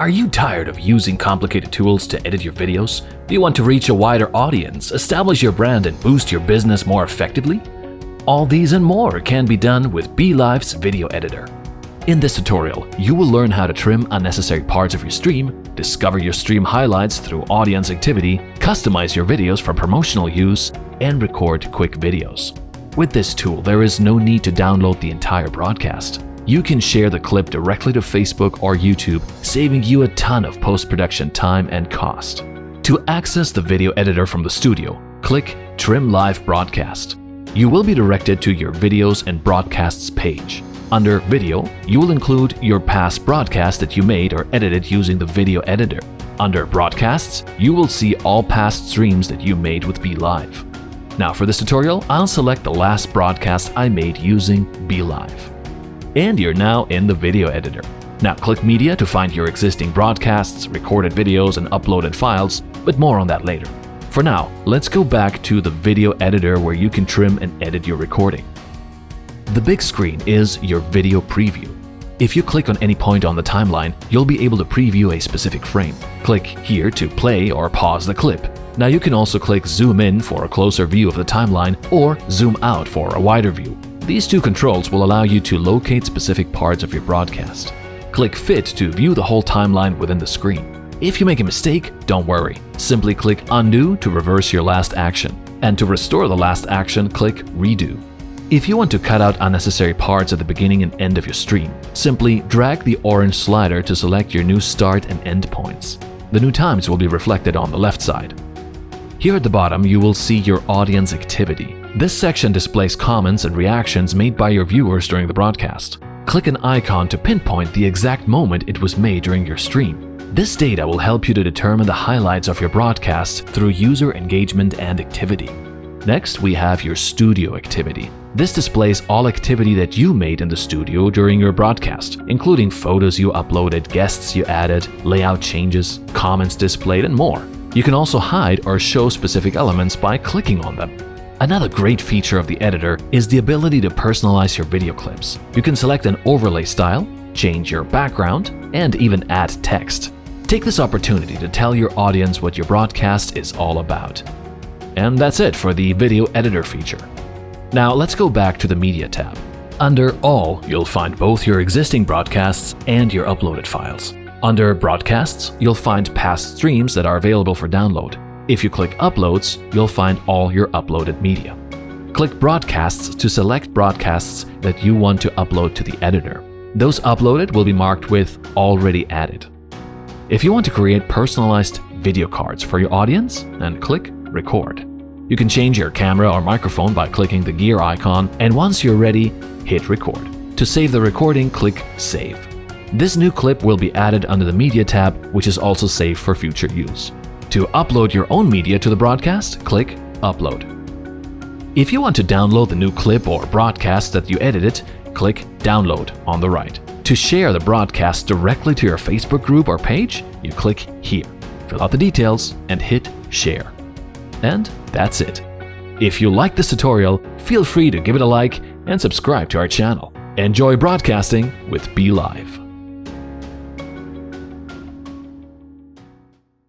Are you tired of using complicated tools to edit your videos? Do you want to reach a wider audience, establish your brand, and boost your business more effectively? All these and more can be done with BeLive's video editor. In this tutorial, you will learn how to trim unnecessary parts of your stream, discover your stream highlights through audience activity, customize your videos for promotional use, and record quick videos. With this tool, there is no need to download the entire broadcast. You can share the clip directly to Facebook or YouTube, saving you a ton of post-production time and cost. To access the video editor from the studio, click Trim Live Broadcast. You will be directed to your Videos and Broadcasts page. Under Video, you will include your past broadcast that you made or edited using the video editor. Under Broadcasts, you will see all past streams that you made with BeLive. Now for this tutorial, I'll select the last broadcast I made using BeLive. And you're now in the video editor. Now click Media to find your existing broadcasts, recorded videos, and uploaded files, but more on that later. For now, let's go back to the video editor where you can trim and edit your recording. The big screen is your video preview. If you click on any point on the timeline, you'll be able to preview a specific frame. Click here to play or pause the clip. Now you can also click Zoom in for a closer view of the timeline or Zoom out for a wider view. These two controls will allow you to locate specific parts of your broadcast. Click Fit to view the whole timeline within the screen. If you make a mistake, don't worry. Simply click Undo to reverse your last action. And to restore the last action, click Redo. If you want to cut out unnecessary parts at the beginning and end of your stream, simply drag the orange slider to select your new start and end points. The new times will be reflected on the left side. Here at the bottom, you will see your audience activity. This section displays comments and reactions made by your viewers during the broadcast. Click an icon to pinpoint the exact moment it was made during your stream. This data will help you to determine the highlights of your broadcast through user engagement and activity. Next, we have your studio activity. This displays all activity that you made in the studio during your broadcast, including photos you uploaded, guests you added, layout changes, comments displayed, and more. You can also hide or show specific elements by clicking on them. Another great feature of the editor is the ability to personalize your video clips. You can select an overlay style, change your background, and even add text. Take this opportunity to tell your audience what your broadcast is all about. And that's it for the video editor feature. Now let's go back to the Media tab. Under All, you'll find both your existing broadcasts and your uploaded files. Under Broadcasts, you'll find past streams that are available for download. If you click Uploads, you'll find all your uploaded media. Click Broadcasts to select broadcasts that you want to upload to the editor. Those uploaded will be marked with Already Added. If you want to create personalized video cards for your audience, then click Record. You can change your camera or microphone by clicking the gear icon, and once you're ready, hit Record. To save the recording, click Save. This new clip will be added under the Media tab, which is also saved for future use. To upload your own media to the broadcast, click Upload. If you want to download the new clip or broadcast that you edited, click Download on the right. To share the broadcast directly to your Facebook group or page, you click here. Fill out the details and hit Share. And that's it. If you like this tutorial, feel free to give it a like and subscribe to our channel. Enjoy broadcasting with BeLive.